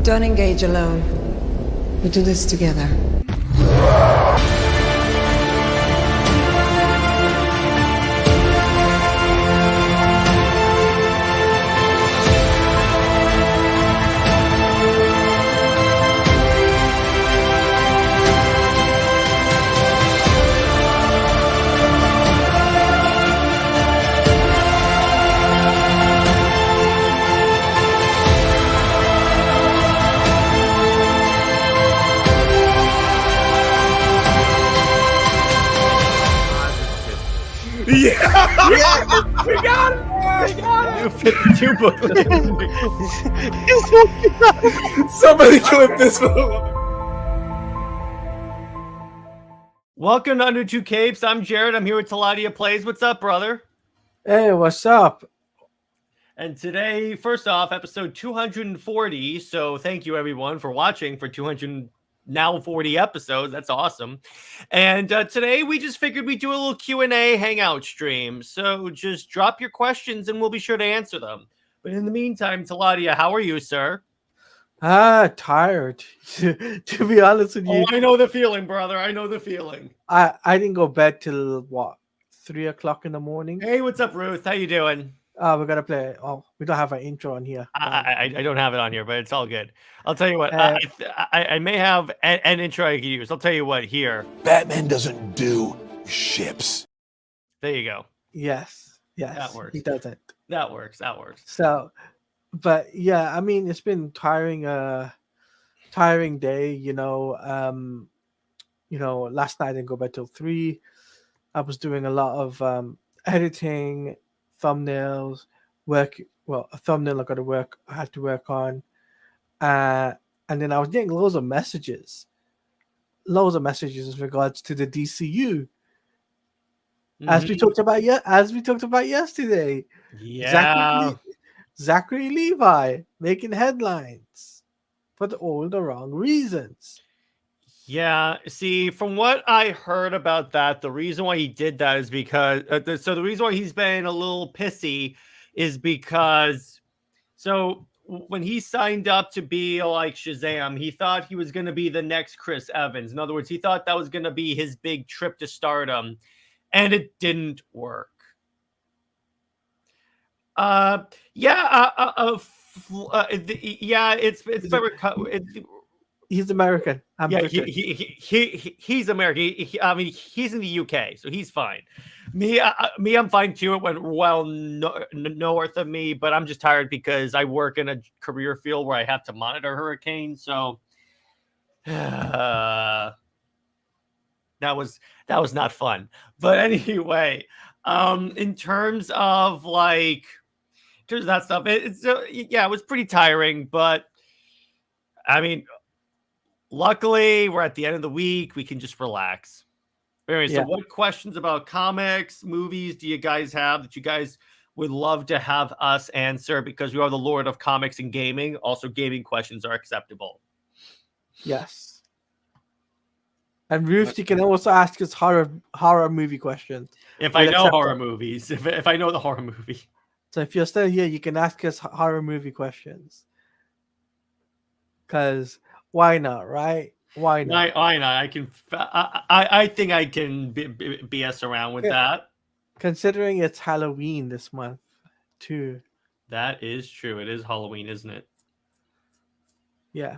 Don't engage alone. We do this together. Yeah! We got it! We got it! You 52 booklets. Somebody clip this one. Welcome to Under Two Capes. I'm Jared. I'm here with Teladia Plays. What's up, brother? Hey, what's up? And today, first off, episode 240. So thank you, everyone, for watching for 240 episodes. That's awesome. And today, we just figured we'd do a little Q&A hangout stream. So just drop your questions, and we'll be sure to answer them. But in the meantime, Teladia, how are you, sir? Tired. To be honest with you, Oh, I know the feeling, brother. I know the feeling. I didn't go bed till what, 3 o'clock in the morning. Hey, what's up, Ruth? How you doing? We're gonna play. Oh, we don't have an intro on here. I don't have it on here, but it's all good. I'll tell you what. I may have an intro I can use. I'll tell you what. Here. Batman doesn't do ships. There you go. Yes. That works. He doesn't. That works. So, but yeah, I mean, it's been tiring day. Last night I didn't go bed till 3. I was doing a lot of editing, thumbnails, work. Well, a thumbnail I had to work on, and then I was getting loads of messages in regards to the DCU, as we talked about yesterday. Yeah. Zachary Levi making headlines for all the wrong reasons. Yeah. See, from what I heard about that, the reason why he did that is because the reason why he's been a little pissy is because when he signed up to be like Shazam, he thought he was going to be the next Chris Evans. In other words, he thought that was going to be his big trip to stardom, and it didn't work. He's American. He's American. He's in the UK, so he's fine. Me, I'm fine too. It went well north of me, but I'm just tired because I work in a career field where I have to monitor hurricanes. So that was not fun. But anyway, in terms of that stuff, it was pretty tiring. But I mean, luckily, we're at the end of the week. We can just relax. Anyway, so what questions about comics, movies do you guys have that you guys would love to have us answer? Because we are the Lord of Comics and Gaming. Also, gaming questions are acceptable. Yes. And Ruth, you can also ask us horror movie questions. If I know horror movies. If I know the horror movie. So if you're still here, you can ask us horror movie questions. Because why not, right? Why not? Why not? I think I can BS around with that. Considering it's Halloween this month, too. That is true. It is Halloween, isn't it? Yeah.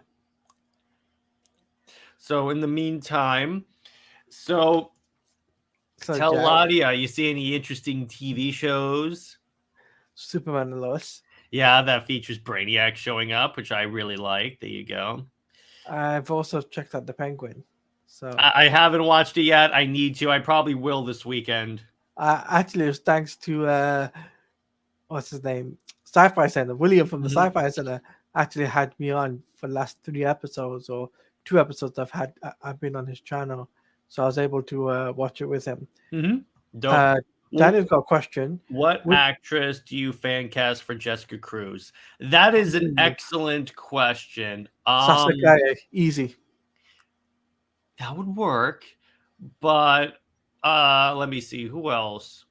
So in the meantime, Teladia, you see any interesting TV shows? Superman and Lois. Yeah, that features Brainiac showing up, which I really like. There you go. I've also checked out The Penguin. So I haven't watched it yet. I need to. I probably will this weekend. Actually, it was thanks to what's his name? Sci-Fi Center. William from the Sci-Fi Center actually had me on for the last 3 episodes or 2 episodes I've been on his channel. So I was able to watch it with him. Daniel's got a question. What actress do you fan cast for Jessica Cruz? That is an excellent question. Easy. That would work, but let me see who else.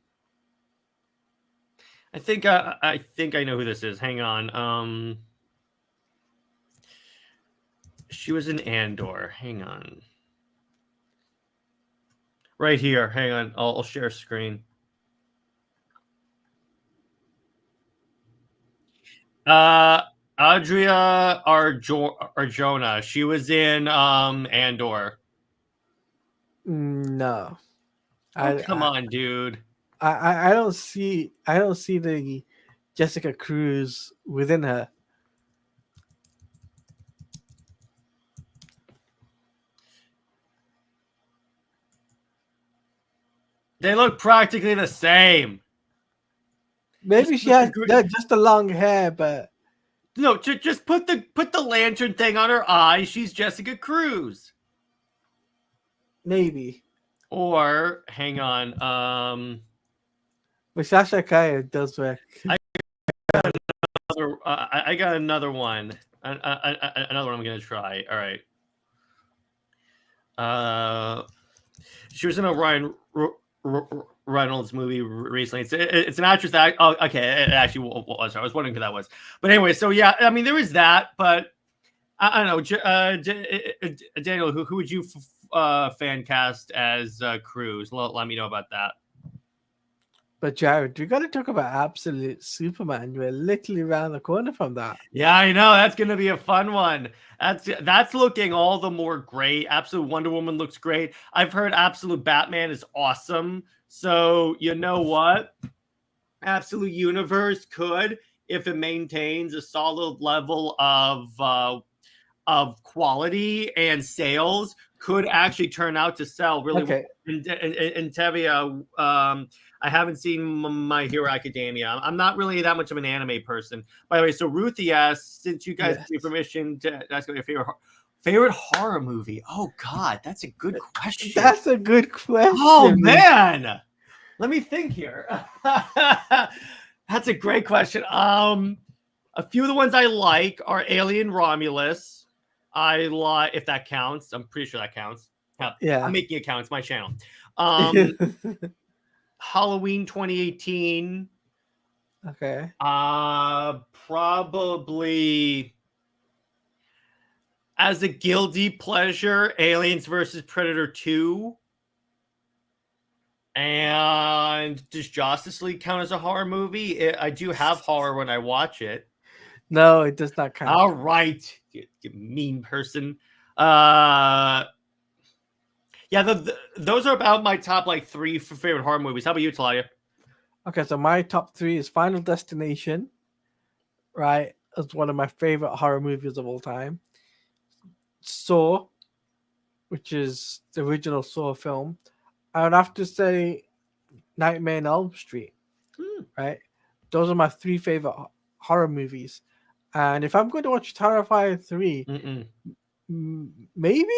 I think I know who this is. Hang on. She was in Andor. Hang on. Right here. Hang on. I'll share screen. Adria Arjona. She was in Andor. No. Oh, come on, dude. I don't see the Jessica Cruz within her. They look practically the same. Maybe she has just the long hair, but no, just put the lantern thing on her eye. She's Jessica Cruz. Maybe. Or hang on, but Sasha Kaya does work. I got another one. Another one I'm gonna try. All right. She was in a Ryan Reynolds movie recently. It's an actress that. Oh, okay. It actually was. I was wondering who that was. But anyway, so yeah, I mean, there is that. But I don't know, Daniel. Who would you fan cast as Cruz? Let me know about that. But Jared, we got to talk about Absolute Superman. We're literally around the corner from that. Yeah, I know. That's going to be a fun one. That's looking all the more great. Absolute Wonder Woman looks great. I've heard Absolute Batman is awesome. So you know what? Absolute Universe could, if it maintains a solid level of quality and sales, could actually turn out to sell really well. And Tevia, I haven't seen My Hero Academia. I'm not really that much of an anime person. By the way, so Ruthie asks, since you guys give me permission to ask about your favorite horror movie. Oh God, that's a good question. That's a good question. Oh man, let me think here. That's a great question. A few of the ones I like are Alien Romulus. I like, if that counts. I'm pretty sure that counts. Yeah, I'm making it count. It's my channel. Halloween 2018. Okay. Probably as a guilty pleasure, Aliens versus Predator 2. And does Justice League count as a horror movie? I do have horror when I watch it. No, it does not count. All right, you mean person. Yeah, those are about my top like 3 favorite horror movies. How about you, Teladia? Okay, so my top 3 is Final Destination, right? It's one of my favorite horror movies of all time. Saw, which is the original Saw film. I would have to say Nightmare on Elm Street, right? Those are my 3 favorite horror movies. And if I'm going to watch Terrifier 3, maybe?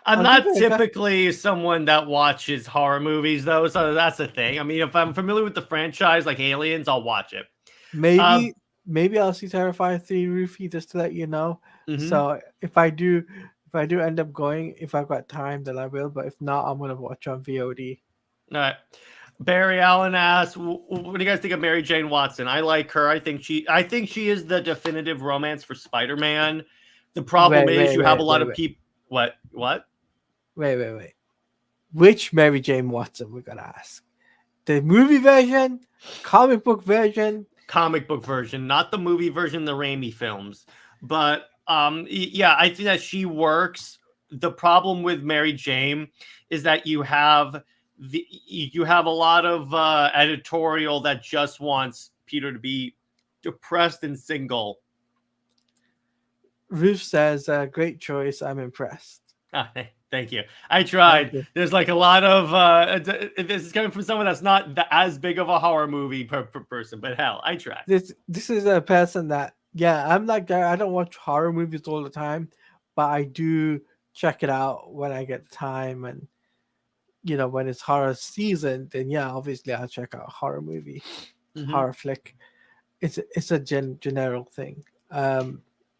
I'm not typically someone that watches horror movies, though, so that's the thing. I mean, if I'm familiar with the franchise, like Aliens, I'll watch it. Maybe I'll see Terrifier 3, Rufy, just to let you know. So if I do end up going, if I've got time, then I will. But if not, I'm gonna watch on VOD. All right. Barry Allen asks, "What do you guys think of Mary Jane Watson?" I like her. I think she is the definitive romance for Spider-Man. The problem is you have a lot of people. What? Wait. Which Mary Jane Watson? We gotta ask. The movie version, comic book version. Comic book version, not the movie version, the Raimi films. But yeah, I think that she works. The problem with Mary Jane is that you have a lot of editorial that just wants Peter to be depressed and single. Ruth says, "Great choice. I'm impressed." Thank you. I tried. There's like a lot of this is coming from someone that's not as big of a horror movie per person, but hell, I tried. This is a person that, yeah, I'm like, I don't watch horror movies all the time, but I do check it out when I get time, and you know, when it's horror season, then yeah, obviously I'll check out a horror movie, horror flick. It's a general thing.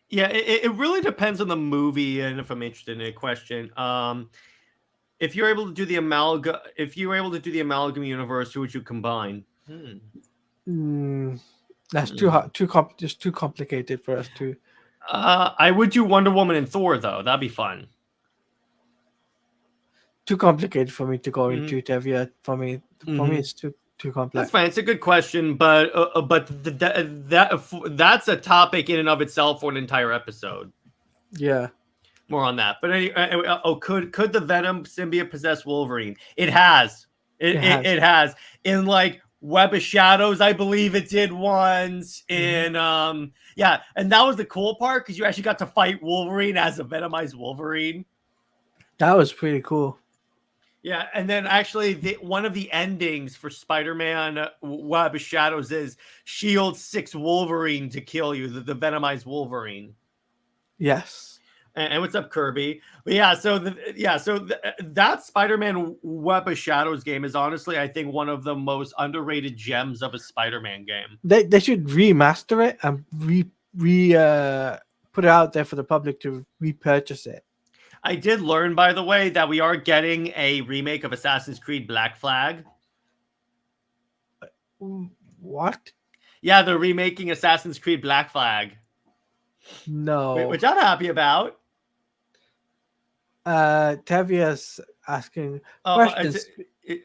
Yeah, it really depends on the movie, and if I'm interested in a question. If you're able to do the amalgam universe, who would you combine? That's too hard, too complicated for us to. I would do Wonder Woman and Thor though. That'd be fun. Too complicated for me to go Mhm. into Tevye. For me, it's too complex. That's fine. It's a good question, but that's a topic in and of itself for an entire episode. Yeah. More on that. But anyway, could the Venom symbiote possess Wolverine? It has. It has. In like Web of Shadows, I believe it did once. In yeah, and that was the cool part because you actually got to fight Wolverine as a Venomized Wolverine. That was pretty cool. Yeah, and then actually one of the endings for Spider-Man Web of Shadows is Shield 6 Wolverine to kill you, the Venomized Wolverine. Yes. And what's up, Kirby? But yeah, so that Spider-Man Web of Shadows game is honestly, I think, one of the most underrated gems of a Spider-Man game. They should remaster it and put it out there for the public to repurchase it. I did learn, by the way, that we are getting a remake of Assassin's Creed Black Flag. What? Yeah, they're remaking Assassin's Creed Black Flag. No. Which I'm happy about. Tavia's asking questions.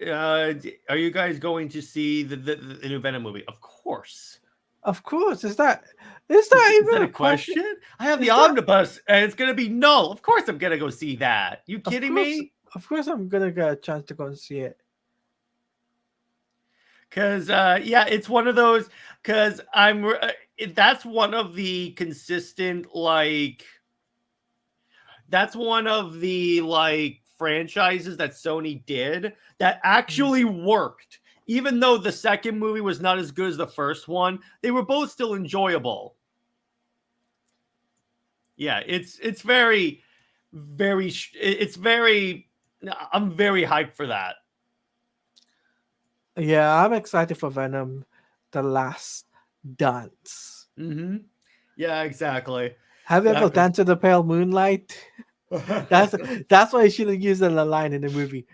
Are you guys going to see the new Venom movie? Of course. Of course. Is that even a question? I have the omnibus, and it's gonna be no. Of course, I'm gonna go see that. You kidding me? Of course, I'm gonna get a chance to go and see it. Cause yeah, it's one of those. Cause that's one of the consistent like. That's one of the like franchises that Sony did that actually worked. Even though the second movie was not as good as the first one, they were both still enjoyable. Yeah, it's very, I'm very hyped for that. Yeah, I'm excited for Venom, The Last Dance. Yeah, exactly. Have you ever danced to the pale moonlight? That's why you should have used the line in the movie.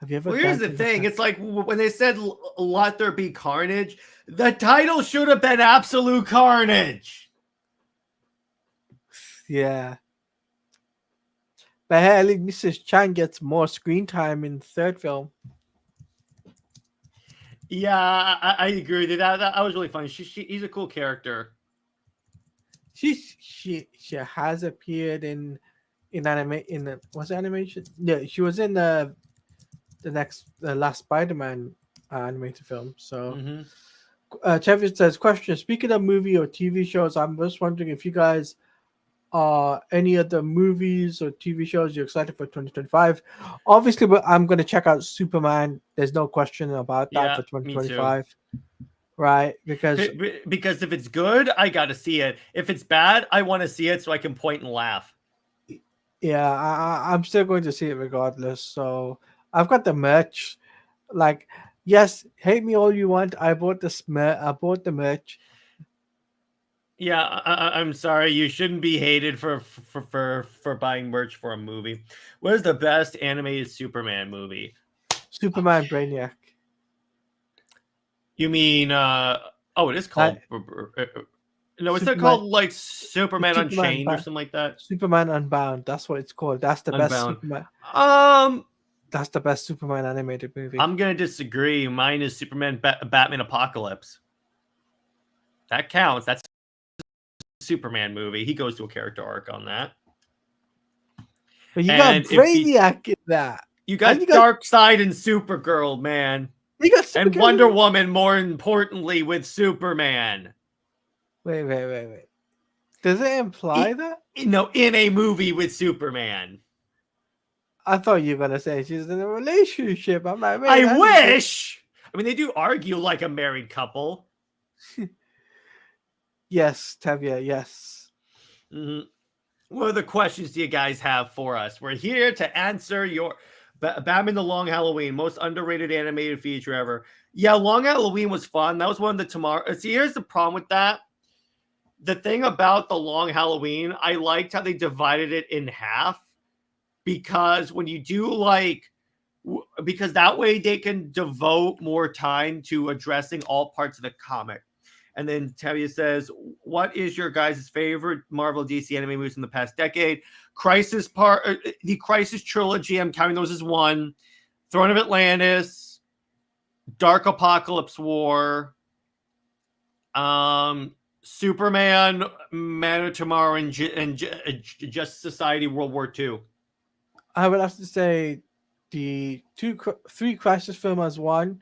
Have you ever? Well, here's the thing. It's like when they said "Let there be carnage," the title should have been "Absolute Carnage." Yeah. But hey, at least Mrs. Chan gets more screen time in the third film. Yeah, I agree with you. That was really fun. He's a cool character. She has appeared in what's animation? Yeah, she was in the last Spider-Man animated film. So, Chevy says, question: speaking of movie or TV shows, I'm just wondering if you guys are any other movies or TV shows you're excited for 2025. Obviously, but I'm going to check out Superman. There's no question about that for 2025. Right, because if it's good, I got to see it. If it's bad, I want to see it so I can point and laugh. Yeah, I'm still going to see it regardless. So I've got the merch. Like, yes, hate me all you want. I bought the merch. Yeah, I'm sorry. You shouldn't be hated for buying merch for a movie. What is the best animated Superman movie? Superman Brainiac. You mean it is called no, it's called like Superman Unchained or something like that. Superman Unbound. That's what it's called. That's the best Superman. That's the best Superman animated movie. I'm gonna disagree. Mine is Superman Batman Apocalypse. That counts. That's a Superman movie. He goes to a character arc on that. But you got Brainiac in that. You got Darkseid and Supergirl, man. You got and Wonder Woman, more importantly, with Superman. Wait. Does it imply that? No, in a movie with Superman. I thought you were going to say she's in a relationship. I'm like, I wish. I mean, they do argue like a married couple. Yes, Tevye, yes. What other questions do you guys have for us? We're here to answer your... Batman the Long Halloween, most underrated animated feature ever. Yeah, Long Halloween was fun. That was one of the tomorrow. See, here's the problem with that. The thing about the Long Halloween, I liked how they divided it in half because when you do because that way they can devote more time to addressing all parts of the comic. And then Tevye says, what is your guys' favorite Marvel DC anime movies in the past decade? The Crisis trilogy, I'm counting those as one. Throne of Atlantis, Dark Apocalypse War, Superman, Man of Tomorrow, and Justice Society World War II. I would have to say the three Crisis films as one,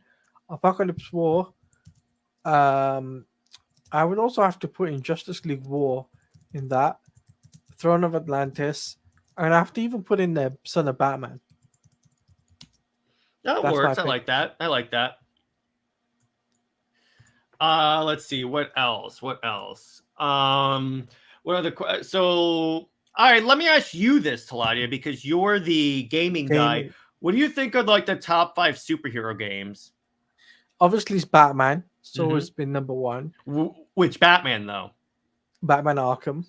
Apocalypse War. I would also have to put in Justice League War in that, Throne of Atlantis, and I have to even put in the Son of Batman. That works. I like that. Let's see. What else? What other so all right, let me ask you this, Teladia, because you're the gaming guy. What do you think of like the top 5 superhero games? Obviously, it's Batman. So it's been number one. Which Batman, though? Batman Arkham.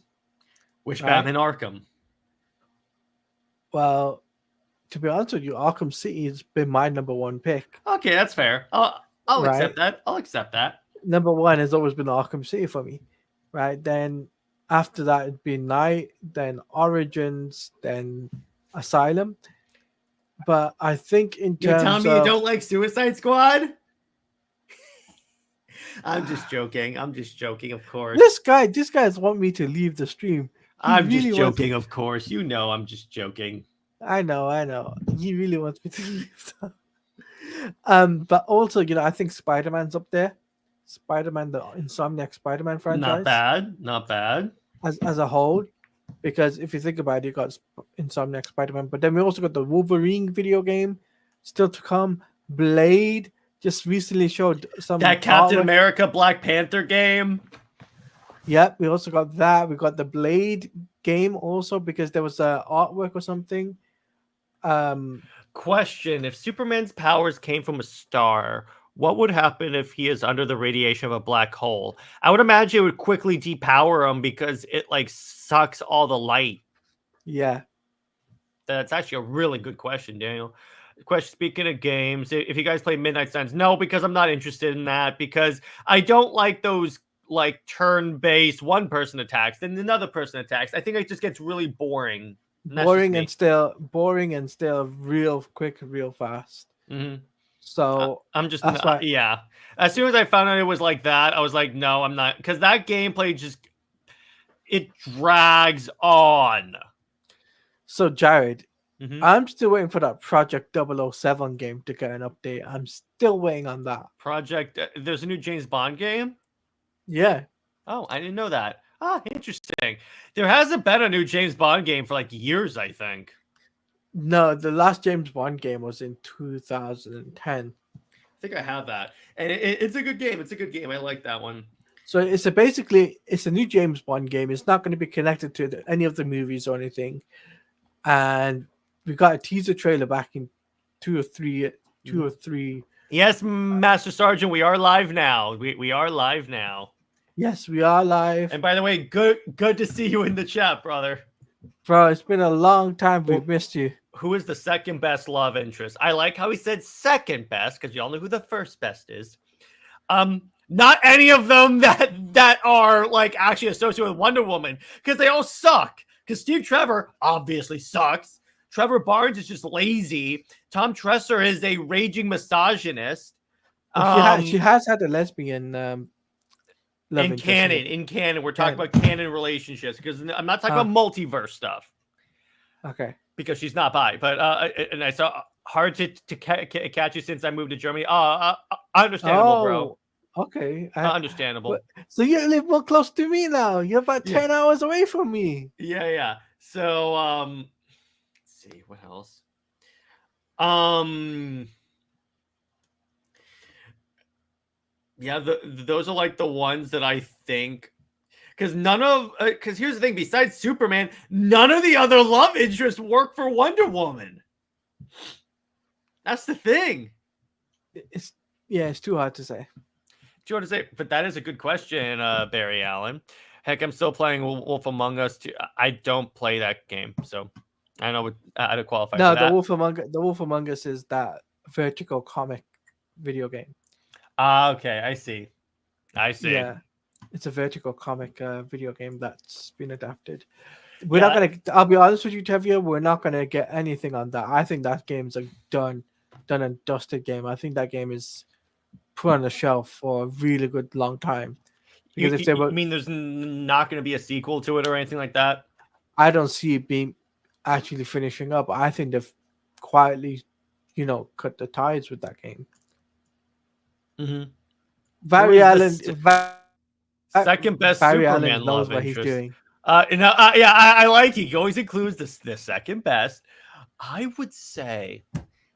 Which Batman Arkham? Well, to be honest with you, Arkham City has been my number one pick. Okay, that's fair. I'll accept that. I'll accept that. Number one has always been Arkham City for me, right? Then after that, it'd been Night, then Origins, then Asylum. But I think in terms You're telling me you don't like Suicide Squad? I'm just joking. Of course. This guy's want me to leave the stream. I'm just joking, of course. You know I'm just joking. I know. He really wants me to leave. But also, I think Spider-Man's up there. Spider-Man, the Insomniac Spider-Man franchise. Not bad. As a whole. Because if you think about it, you got Insomniac Spider-Man. But then we also got the Wolverine video game still to come. Blade just recently showed some that Captain America Black Panther game. Yep, we also got that. We got the Blade game also because there was artwork or something. Question: if Superman's powers came from a star, what would happen if he is under the radiation of a black hole? I would imagine it would quickly depower him because it like sucks all the light. Yeah. That's actually a really good question, Daniel. Question, speaking of games, if you guys play Midnight Suns, no, because I'm not interested in that, because I don't like those like turn-based one person attacks, then another person attacks. I think it just gets really boring. Boring and still real quick, real fast. Mm-hmm. So I'm just yeah. As soon as I found out it was like that, I was like, no, I'm not, because that gameplay it drags on. So Jared, I'm still waiting for that Project 007 game to get an update. I'm still waiting on that. There's a new James Bond game? Yeah. Oh, I didn't know that. Ah, interesting. There hasn't been a new James Bond game for like years, I think. No, the last James Bond game was in 2010. I think I have that. And it's a good game. It's a good game. I like that one. So it's a new James Bond game. It's not going to be connected to any of the movies or anything. And we got a teaser trailer back in two or three. Yes, Master Sergeant, we are live now. We are live now. Yes, we are live. And by the way, good to see you in the chat, brother. Bro, it's been a long time. We've missed you. Who is the second best love interest? I like how he said second best, because you all know who the first best is. Not any of them that are like actually associated with Wonder Woman, because they all suck. Because Steve Trevor obviously sucks. Trevor Barnes is just lazy. Tom Tresser is a raging misogynist. She has had a lesbian in canon. We're talking about canon relationships, because I'm not talking about multiverse stuff. Okay. Because she's not bi. But and I saw hard to catch you since I moved to Germany. Understandable, bro. Okay. Understandable. So you live more close to me now. You're about 10 hours away from me. Yeah. So let's see what else. Yeah, those are like the ones that I think, because because here's the thing, besides Superman, none of the other love interests work for Wonder Woman. That's the thing. It's too hard to say. Do you want to say? But that is a good question, Barry Allen. Heck, I'm still playing Wolf Among Us too. I don't play that game, so I don't know how to qualify. No, for that. the Wolf Among Us is that vertical comic video game. Okay, I see. Yeah. It's a Vertical comic video game that's been adapted. We're Yeah. not gonna. I'll be honest with you, Tevia. We're not gonna get anything on that. I think that game's a done and dusted game. I think that game is put on the shelf for a really good long time. Because if they were, you mean there's not going to be a sequel to it or anything like that? I don't see it being actually finishing up. I think they've quietly, cut the ties with that game. Mm-hmm. Barry Allen, second best Barry Superman Allen knows love what interest. he's doing. Yeah, I like he always includes the second best. I would say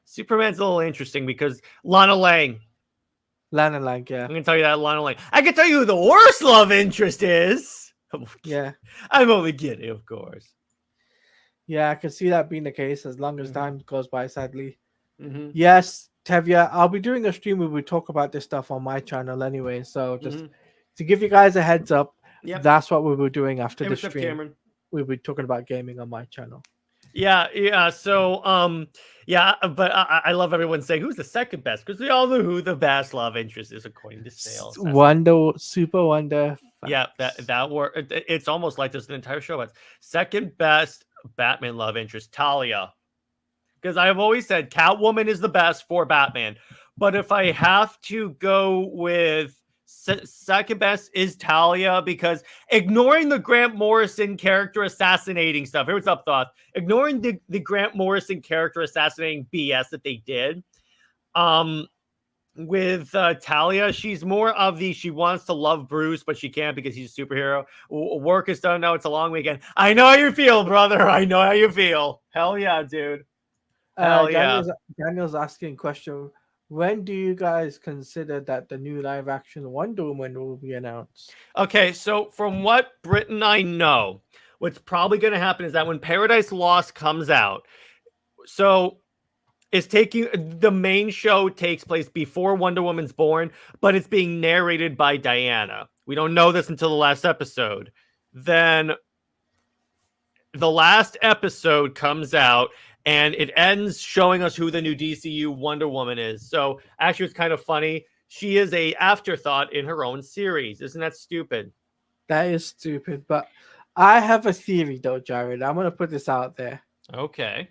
Superman's a little interesting because Lana Lang. Lana Lang, yeah. I'm gonna tell you that Lana Lang. I can tell you who the worst love interest is. Yeah. I'm only kidding, of course. Yeah, I can see that being the case as long as time goes by, sadly. Mm-hmm. Yes, Tevia, I'll be doing a stream where we talk about this stuff on my channel anyway. So just to give you guys a heads up, that's what we were doing after the stream. Cameron. We'll be talking about gaming on my channel. Yeah. So, but I love everyone saying who's the second best because we all know who the best love interest is according to sales. Super Wonder. Yeah, that word. It's almost like there's an entire show. It's second best Batman love interest, Talia. Because I've always said Catwoman is the best for Batman, but if I have to go with second best is Talia, because ignoring the Grant Morrison character assassinating stuff. Here, what's up, Thoth? Ignoring the Grant Morrison character assassinating BS that they did. With Talia, she's more of she wants to love Bruce, but she can't because he's a superhero. Work is done now. It's a long weekend. I know how you feel, brother. I know how you feel. Hell yeah, dude. Hell yeah. Daniel's asking a question. When do you guys consider that the new live action Wonder Woman will be announced? Okay, so from what Britt and I know, what's probably going to happen is that when Paradise Lost comes out, so it's the main show takes place before Wonder Woman's born, but it's being narrated by Diana. We don't know this until the last episode. Then the last episode comes out, and it ends showing us who the new DCU Wonder Woman is. So actually, it's kind of funny. She is a afterthought in her own series. Isn't that stupid? That is stupid. But I have a theory, though, Jared. I'm going to put this out there. Okay.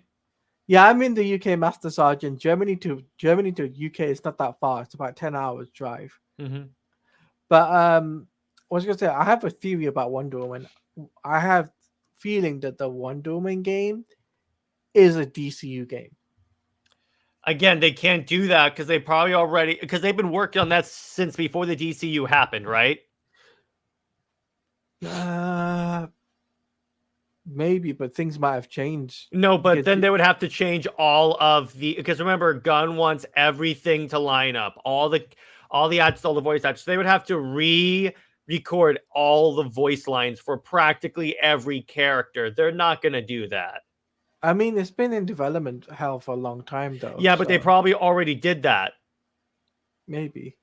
Yeah, I'm in the UK Master Sergeant. Germany to UK is not that far. It's about 10 hours drive. Mm-hmm. But I was going to say, I have a theory about Wonder Woman. I have feeling that the Wonder Woman game is a DCU game. Again, they can't do that because because they've been working on that since before the DCU happened, right? Maybe, but things might have changed. No, but then they would have to change all of because remember, Gunn wants everything to line up, all the actors, all the voice actors. They would have to re-record all the voice lines for practically every character. They're not going to do that. I mean, it's been in development hell for a long time, though. Yeah, but they probably already did that. Maybe.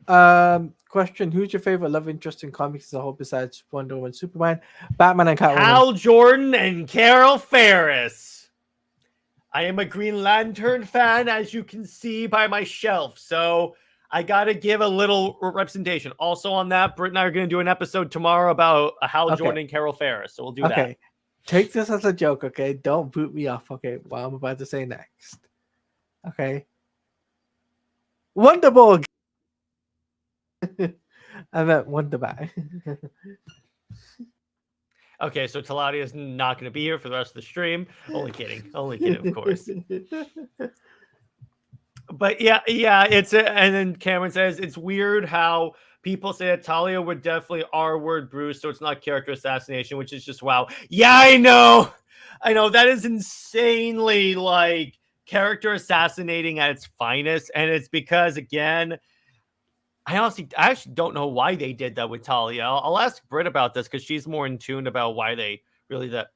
Question: who's your favorite love interest in comics as a whole besides Wonder Woman, Superman, Batman, and Catwoman? Hal Jordan and Carol Ferris. I am a Green Lantern fan, as you can see by my shelf, so I gotta give a little representation. Also on that, Britt and I are gonna do an episode tomorrow about Hal Jordan and Carol Ferris, so we'll do that. Take this as a joke, okay? Don't boot me off, okay? What I'm about to say next, okay? Wonderboy. I meant Wonderbat. Okay, so Teladia is not going to be here for the rest of the stream. Only kidding, of course. But yeah, and then Cameron says it's weird how people say that Talia would definitely R-word Bruce, so it's not character assassination, which is just wow. Yeah, I know. That is insanely like character assassinating at its finest, and it's because again, I actually don't know why they did that with Talia. I'll ask Britt about this because she's more in tune about why they really that.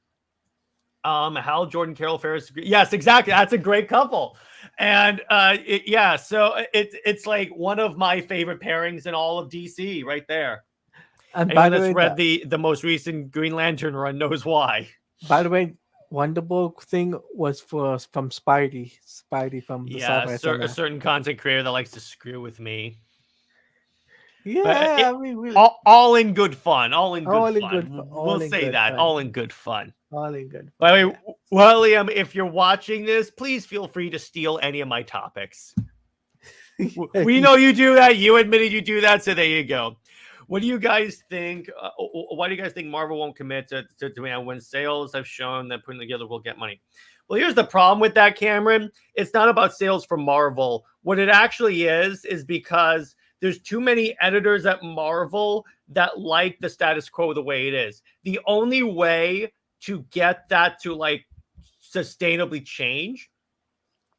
Hal Jordan, Carol Ferris. Yes, exactly. That's a great couple. And so it's like one of my favorite pairings in all of DC right there. And anyone that's read the most recent Green Lantern run knows why. By the way, Wonderboy thing was from Spidey. Spidey from the a certain content creator that likes to screw with me. Yeah, I mean, we all in good fun. All in all good in fun. good fun. We'll say that. All in good fun. All in good fun. By the way, yeah. William, if you're watching this, please feel free to steal any of my topics. We know you do that. You admitted you do that, so there you go. What do you guys think? Why do you guys think Marvel won't commit to demand when sales have shown that putting together will get money? Well, here's the problem with that, Cameron. It's not about sales for Marvel. What it actually is because there's too many editors at Marvel that like the status quo the way it is. The only way to get that to like sustainably change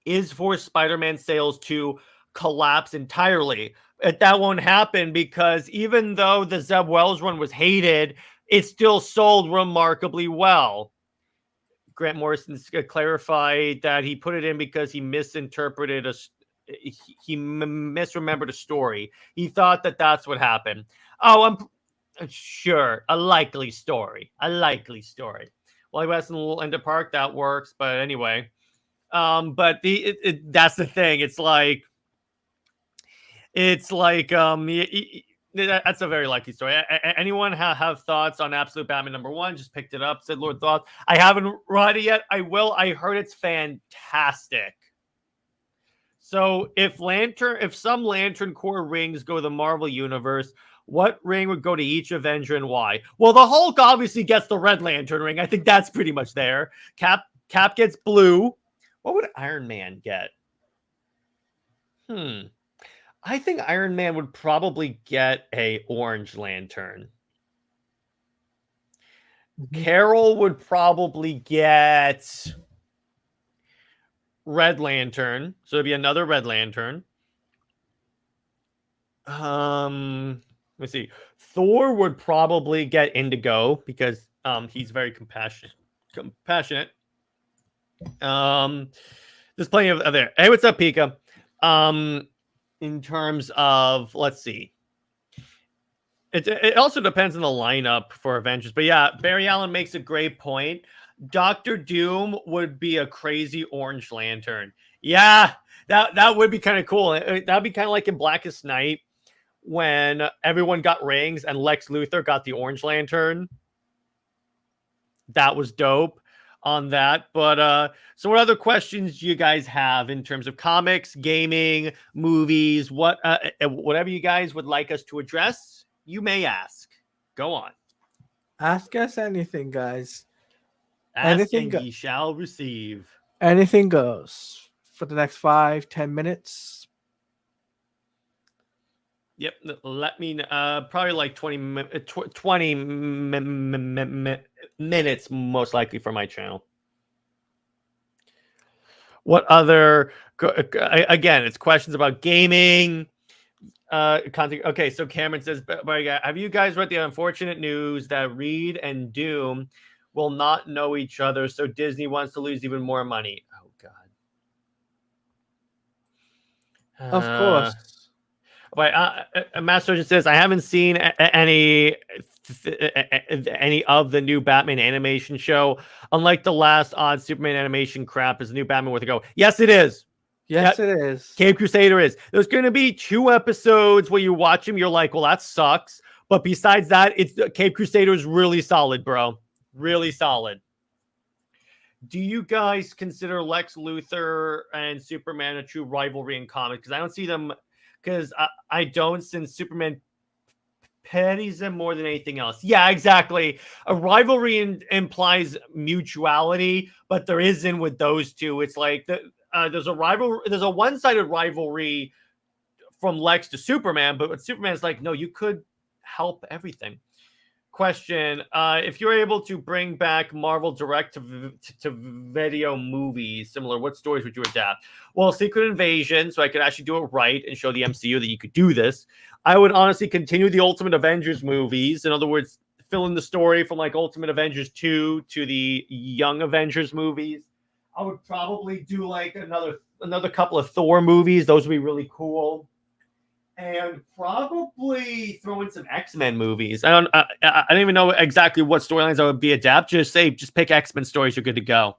is for Spider-Man sales to collapse entirely. That won't happen because even though the Zeb Wells run was hated, it still sold remarkably well. Grant Morrison clarified that he put it in because he misinterpreted he misremembered a story. He thought that that's what happened. Oh, I'm sure a likely story. Well, he was in Linda Park. That works, but anyway. But that's the thing. It's like that's a very likely story. Anyone have thoughts on Absolute Batman #1? Just picked it up. Said Lord thoughts. I haven't read it yet. I will. I heard it's fantastic. So if some Lantern Corps rings go to the Marvel universe, what ring would go to each Avenger and why? Well, the Hulk obviously gets the Red Lantern ring. I think that's pretty much there. Cap gets blue. What would Iron Man get? I think Iron Man would probably get a Orange Lantern. Carol would probably get Red Lantern. So it'd be another Red Lantern. Let's see. Thor would probably get Indigo because he's very compassionate. There's plenty of there. Hey, what's up, Pika? In terms of, let's see. It also depends on the lineup for Avengers. But yeah, Barry Allen makes a great point. Dr. Doom would be a crazy Orange Lantern. Yeah, that would be kind of cool. That would be kind of like in Blackest Night when everyone got rings and Lex Luthor got the Orange Lantern. That was dope on that. But so what other questions do you guys have in terms of comics, gaming, movies, whatever you guys would like us to address, you may ask. Go on. Ask us anything, guys. Ask and ye shall receive. Anything goes for the next 5-10 minutes. Yep, let me probably like 20 minutes most likely for my channel. What other again, it's questions about gaming content. Okay, so Cameron says, have you guys read the unfortunate news that Reed and Doom will not know each other, so Disney wants to lose even more money? Oh god. Of course. Wait, Master Surgeon says, I haven't seen any of the new Batman animation show. Unlike the last odd Superman animation crap, is the new Batman worth a go? Yes, it is. Yes, it is. Cape Crusader is. There's going to be 2 episodes where you watch them, you're like, well, that sucks. But besides that, Cape Crusader is really solid, bro. Really solid. Do you guys consider Lex Luthor and Superman a true rivalry in comics? Because I don't see them... Because I don't, since Superman pities him more than anything else. Yeah, exactly. A rivalry implies mutuality, but there isn't with those two. It's like there's a one-sided rivalry from Lex to Superman, but with Superman's like, no, you could help everything. Question: if you're able to bring back Marvel direct to video movies similar, what stories would you adapt? Well, Secret Invasion, so I could actually do it right and show the MCU that you could do this. I would honestly continue the Ultimate Avengers movies. In other words, fill in the story from like Ultimate Avengers 2 to the Young Avengers movies. I would probably do like another couple of Thor movies. Those would be really cool. And probably throw in some X-Men movies. I don't even know exactly what storylines I would be adapt. Just pick X-Men stories. You're good to go.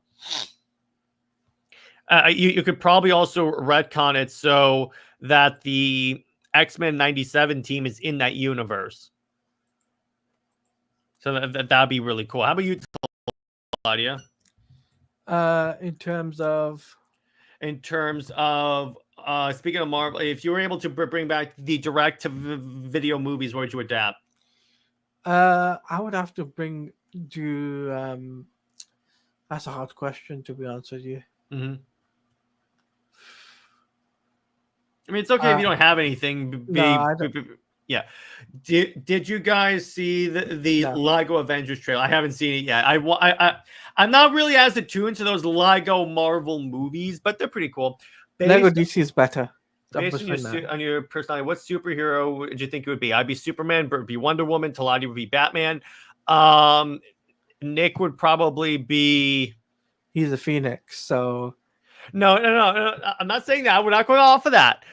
You could probably also retcon it so that the X-Men 97 team is in that universe. So that'd be really cool. How about you, Claudia? In terms of speaking of Marvel, if you were able to bring back the direct-to-video movies, what would you adapt? I would have to do. That's a hard question, to be honest with you. Mm-hmm. I mean, it's okay if you don't have anything. Yeah. Did you guys see the Lego Avengers trailer? I haven't seen it yet. I'm not really as attuned to those Lego Marvel movies, but they're pretty cool. Lego DC is better. Based on your personality, what superhero would you think it would be? I'd be Superman, Bert would be Wonder Woman, Teladia would be Batman. Nick would probably be... He's a Phoenix, so... No. I'm not saying that. We're not going off of that.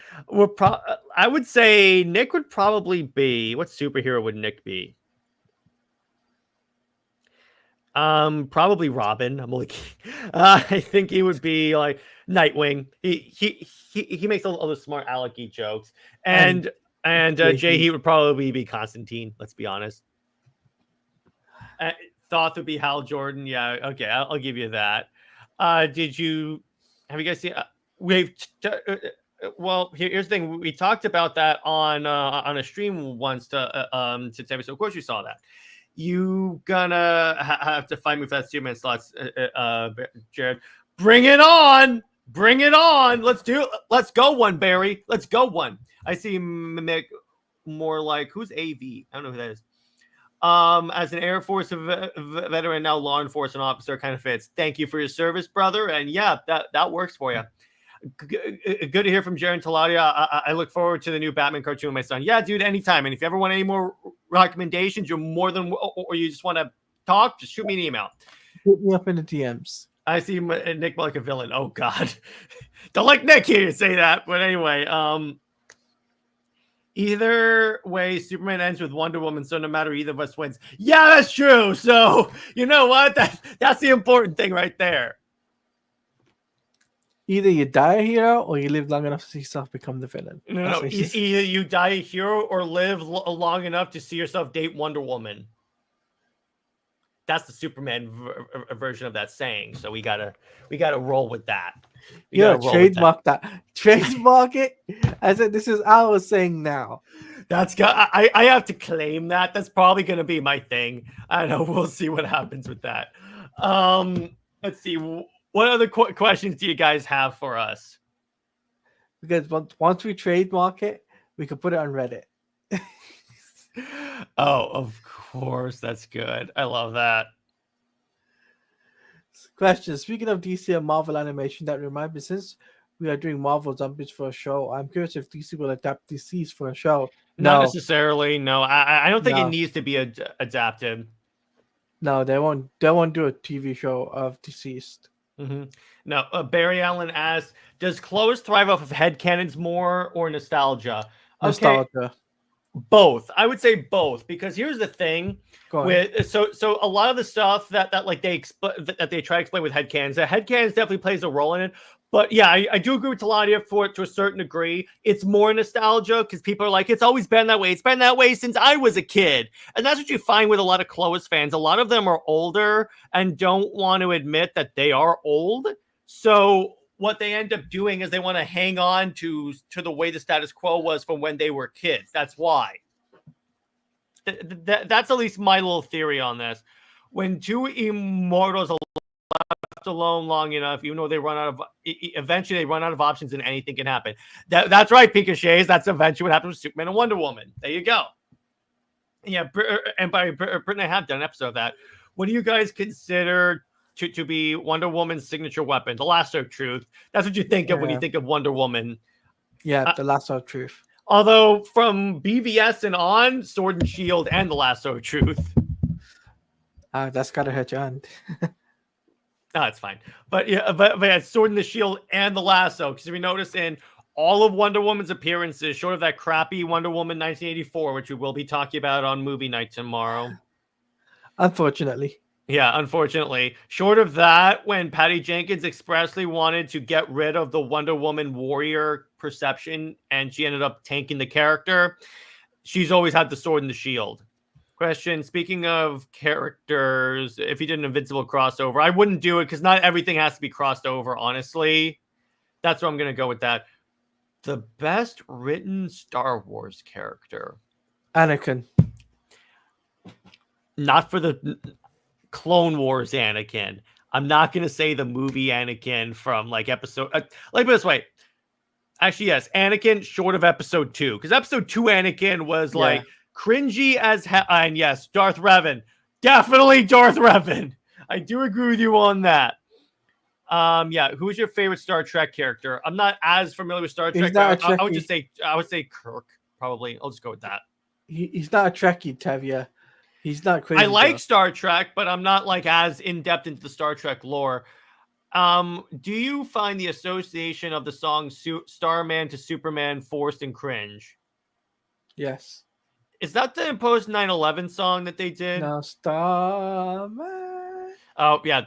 I would say Nick would probably be... What superhero would Nick be? Probably Robin. I'm like, I think he would be like Nightwing. He makes all the smart alecky jokes, and Jay he would probably be Constantine. Let's be honest. Thoth would be Hal Jordan. Yeah, okay, I'll give you that. Have you guys seen? Well, here's the thing. We talked about that on a stream once since episode. So of course you saw that. You gonna have to find me for that Superman slots, Jared. Bring it on! Let's do it. Let's go one, Barry. Let's go one. I see Mick more like who's AV? I don't know who that is. As an Air Force veteran, now law enforcement officer, kind of fits. Thank you for your service, brother. And yeah, that works for you. Good to hear from Jerry and Teladia. I look forward to the new Batman cartoon with my son. Yeah, dude, anytime. And if you ever want any more recommendations, you're more than, or you just want to talk, just shoot me an email. Hit me up in the DMs. I see Nick like a villain. Oh God, don't like Nick here to say that. But anyway, either way, Superman ends with Wonder Woman, so no matter either of us wins. Yeah, that's true. So you know what? That's the important thing right there. Either you die a hero or you live long enough to see yourself become the villain. No. Either you die a hero or live long enough to see yourself date Wonder Woman. That's the Superman version of that saying. So we gotta roll with that. Trademark that. Trademark it. I said this is I was saying now. I have to claim that. That's probably gonna be my thing. I don't know. We'll see what happens with that. Let's see. What other questions do you guys have for us? Because once we trademark it, we can put it on Reddit. Oh, of course. That's good. I love that. Question. Speaking of DC and Marvel animation, that reminds me, since we are doing Marvel Zombies for a show, I'm curious if DC will adapt DC's for a show. Not necessarily. No, I don't think it needs to be adapted. No, they won't do a TV show of Deceased. Mm-hmm. No, Barry Allen asks, does Clovis thrive off of headcanons more or nostalgia? Nostalgia. Both. I would say both, because here's the thing with so a lot of the stuff that like they try to explain with headcanons, the headcanons definitely plays a role in it. But yeah, I do agree with Teladia to a certain degree. It's more nostalgia because people are like, it's always been that way. It's been that way since I was a kid. And that's what you find with a lot of Clovis fans. A lot of them are older and don't want to admit that they are old. So what they end up doing is they want to hang on to the way the status quo was from when they were kids. That's why. That's at least my little theory on this. When two immortals left alone long enough, even though eventually they run out of options and anything can happen. That's right, Pikachu. That's eventually what happened with Superman and Wonder Woman. There you go. Yeah, and by Brittany, I have done an episode of that. What do you guys consider to be Wonder Woman's signature weapon? The lasso of truth. That's what you think of when you think of Wonder Woman. Yeah, the lasso of truth. Although from BVS and on, Sword and Shield and the lasso of truth. That's gotta hurt your hand. No, it's fine. But yeah, Sword and the Shield and the lasso. Because if you notice in all of Wonder Woman's appearances, short of that crappy Wonder Woman 1984, which we will be talking about on movie night tomorrow. Unfortunately. Yeah, unfortunately. Short of that, when Patty Jenkins expressly wanted to get rid of the Wonder Woman warrior perception and she ended up tanking the character, she's always had the sword and the shield. Question, speaking of characters, if you did an Invincible crossover, I wouldn't do it because not everything has to be crossed over, honestly. That's where I'm going to go with that. The best written Star Wars character. Anakin. Not for the Clone Wars Anakin. I'm not going to say the movie Anakin from like episode... like this way. Actually, yes. Anakin short of episode 2. Because episode 2 Anakin was like cringy as hell. And yes, Darth Revan. Definitely Darth Revan. I do agree with you on that. Yeah, who's your favorite Star Trek character? I'm not as familiar with Star Trek. I would just say Kirk, probably. I'll just go with that. He's not a Trekkie, Tevya. He's not crazy. I like Star Trek, but I'm not like as in depth into the Star Trek lore. Do you find the association of the song Starman to Superman forced and cringe? Yes. Is that the post 9/11 song that they did? No, Starman. Oh yeah,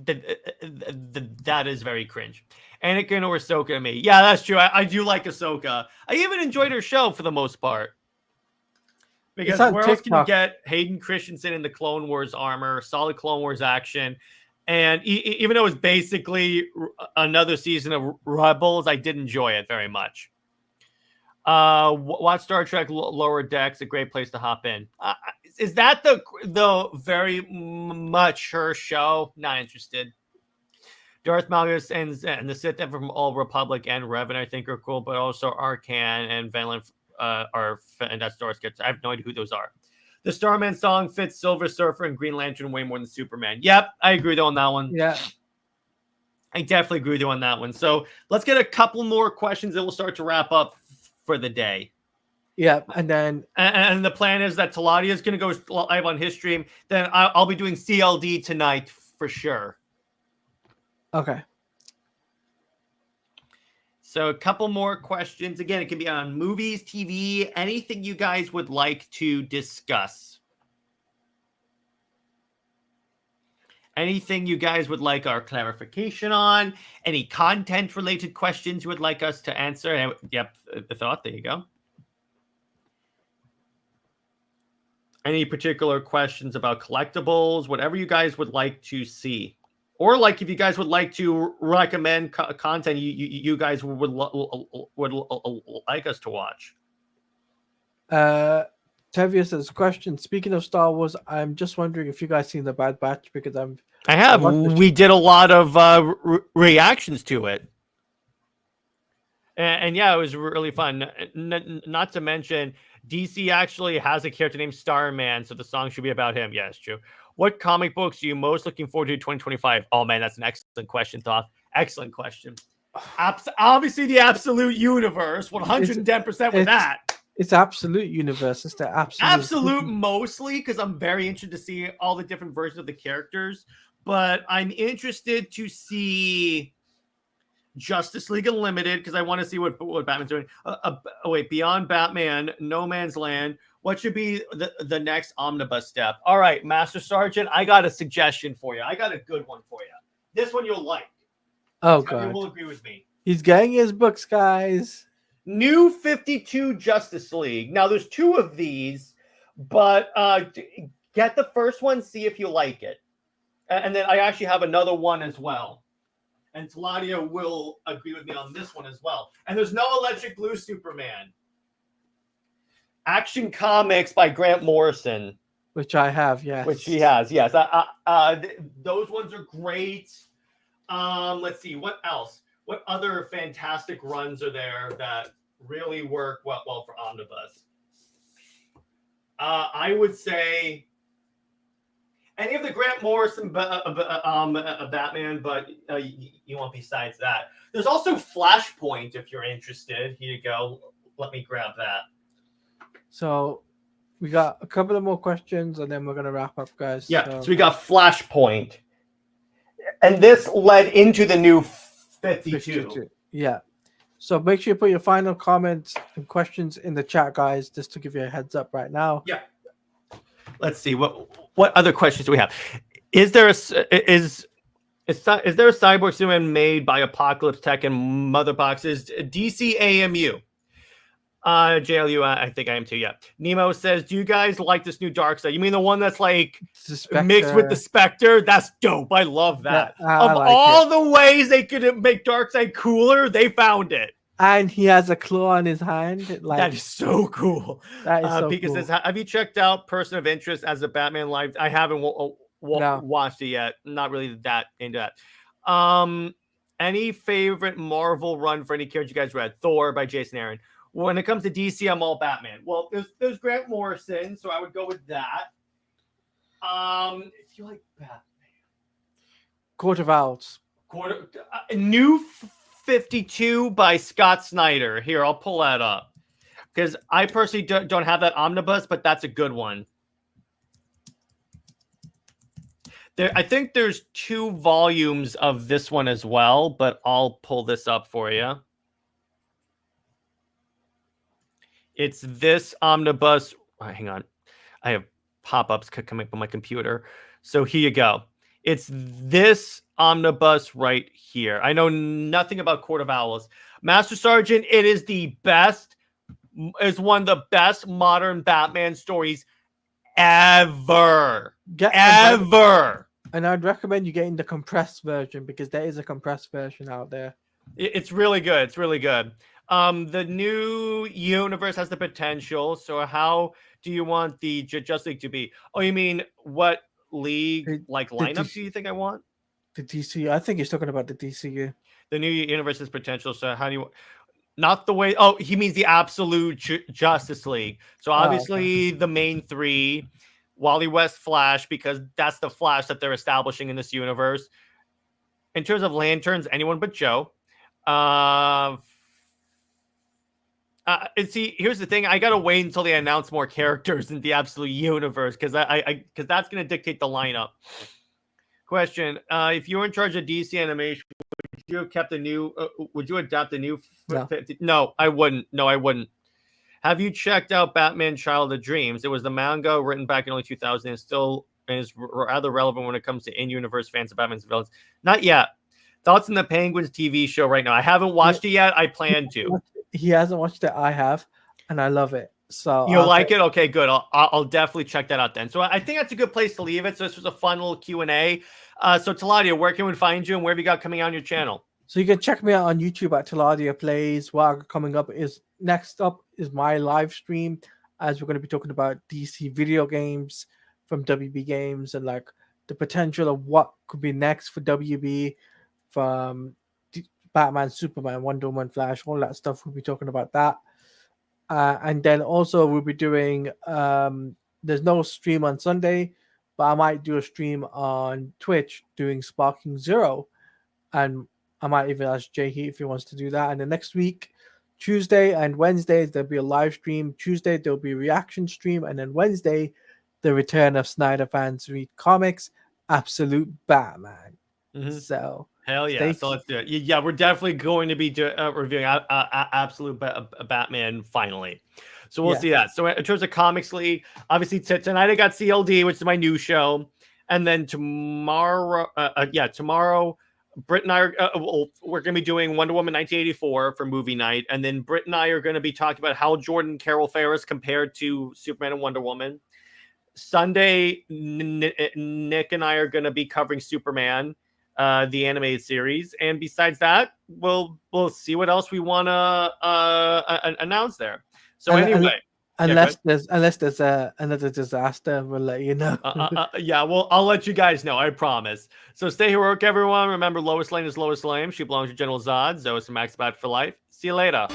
that is very cringe. Anakin or Ahsoka to me. Yeah, that's true. I do like Ahsoka. I even enjoyed her show for the most part. Because where else can you get Hayden Christensen in the Clone Wars armor, solid Clone Wars action? And even though it was basically another season of Rebels, I did enjoy it very much. Watch Star Trek Lower Decks, a great place to hop in. Is that the very much her show? Not interested. Darth Malgus and the Sith from Old Republic and Revan, I think, are cool, but also Arcan and Vanillin and that's Star Skits. I have no idea who those are. The Starman song fits Silver Surfer and Green Lantern way more than Superman. Yep, I agree with you on that one. Yeah. I definitely agree with you on that one. So let's get a couple more questions and we'll start to wrap up for the day. Yeah, and then... And the plan is that Teladia is going to go live on his stream. Then I'll be doing CLD tonight for sure. Okay. So a couple more questions. Again, it can be on movies, TV, anything you guys would like to discuss. Anything you guys would like our clarification on. Any content-related questions you would like us to answer. And, yep, the thought. There you go. Any particular questions about collectibles, whatever you guys would like to see. Or like if you guys would like to recommend content you guys would like us to watch. Tevya says, question, speaking of Star Wars, I'm just wondering if you guys seen The Bad Batch because I have. We did a lot of reactions to it. And yeah, it was really fun. Not to mention, DC actually has a character named Starman, so the song should be about him. Yeah, it's true. What comic books are you most looking forward to 2025? Oh, man, that's an excellent question, Thoth. Excellent question. Obviously, the Absolute Universe, 110% with that. It's Absolute Universe. It's the Absolute mostly, because I'm very interested to see all the different versions of the characters. But I'm interested to see Justice League Unlimited, because I want to see what Batman's doing. Beyond Batman, No Man's Land. What should be the next omnibus step? All right, Master Sergeant, I got a suggestion for you. I got a good one for you. This one you'll like. Oh, God. You will agree with me. He's getting his books, guys. New 52 Justice League. Now, there's 2 of these, but get the first one, see if you like it. And then I actually have another one as well. And Teladia will agree with me on this one as well. And there's no Electric Blue Superman. Action Comics by Grant Morrison. Which I have, yes. Which he has, yes. Those ones are great. Let's see, what else? What other fantastic runs are there that really work well for Omnibus? I would say any of the Grant Morrison Batman, but you want besides that. There's also Flashpoint if you're interested. Here you go. Let me grab that. So we got a couple of more questions and then we're going to wrap up, guys. Yeah, so we got Flashpoint. And this led into the new 52. Yeah. So make sure you put your final comments and questions in the chat, guys, just to give you a heads up right now. Yeah. Let's see. What other questions do we have? Is there is there a cyborg Superman made by Apocalypse Tech and Mother Boxes? DC AMU. JLU, I think I am too. Yeah. Nemo says, "Do you guys like this new Darkseid? You mean the one that's like mixed with the Spectre? That's dope. I love that. Yeah, of like all the ways they could make Darkseid cooler, they found it. And he has a claw on his hand. Like that is so cool. That is so Pika cool. says, "Have you checked out Person of Interest as a Batman live?" I haven't watched it yet. Not really that into that. Any favorite Marvel run for any character you guys read? Thor by Jason Aaron. When it comes to DC, I'm all Batman. Well, there's Grant Morrison, so I would go with that. If you like Batman, Court of Owls. New 52 by Scott Snyder. Here, I'll pull that up because I personally don't have that omnibus, but that's a good one. I think there's 2 volumes of this one as well, but I'll pull this up for you. It's this omnibus. Hang on. I have pop-ups coming up on my computer. So here you go. It's this omnibus right here. I know nothing about Court of Owls. Master Sergeant, it is the best, is one of the best modern Batman stories ever. Ever. And I'd recommend you getting the compressed version because there is a compressed version out there. It's really good. It's really good. The new universe has the potential. So how do you want the Justice League to be? Oh, you mean what league lineup do you think I want? The DC. I think he's talking about the DCU. The new universe has potential. So how do you? Not the way. Oh, he means the absolute Justice League. So obviously the main 3, Wally West, Flash, because that's the Flash that they're establishing in this universe. In terms of Lanterns, anyone but Joe. And see, here's the thing. I gotta wait until they announce more characters in the absolute universe because because that's gonna dictate the lineup. Question: if you were in charge of DC animation, would you have kept the new? Would you adapt the new? No. 50? No, I wouldn't. No, I wouldn't. Have you checked out Batman: Child of Dreams? It was the manga written back in early 2000 and still is rather relevant when it comes to in-universe fans of Batman's villains. Not yet. Thoughts on the Penguins TV show right now? I haven't watched it yet. I plan to. He hasn't watched it. I have, and I love it. So you like it? Okay, good. I'll definitely check that out then. So I think that's a good place to leave it. So this was a fun little Q&A. So Teladia, where can we find you and where have you got coming out on your channel? So you can check me out on YouTube at Teladia Plays. What I got coming up is next up is my live stream, as we're going to be talking about DC video games from WB Games and like the potential of what could be next for WB from Batman, Superman, Wonder Woman, Flash, all that stuff. We'll be talking about that. And then also we'll be doing, there's no stream on Sunday, but I might do a stream on Twitch doing Sparking Zero. And I might even ask Jay Heat if he wants to do that. And the next week, Tuesday and Wednesdays, there'll be a live stream. Tuesday, there'll be a reaction stream. And then Wednesday, the return of Snyder Fans Read Comics, Absolute Batman. Mm-hmm. So hell yeah! So let's do it. Yeah, we're definitely going to be reviewing Absolute Batman finally. So we'll see that. So in terms of Comics League, obviously tonight I got CLD, which is my new show, and then tomorrow, Britt and I are we're going to be doing Wonder Woman 1984 for movie night, and then Britt and I are going to be talking about how Jordan Carol Ferris compared to Superman and Wonder Woman. Sunday, Nick and I are going to be covering Superman, the animated series, and besides that, we'll see what else we want to announce there. So anyway, unless there's another disaster, we'll let you know. Yeah, well, I'll let you guys know. I promise. So stay heroic, everyone. Remember, Lois Lane is Lois Lane. She belongs to General Zod. Zoe is Max Bat for life. See you later.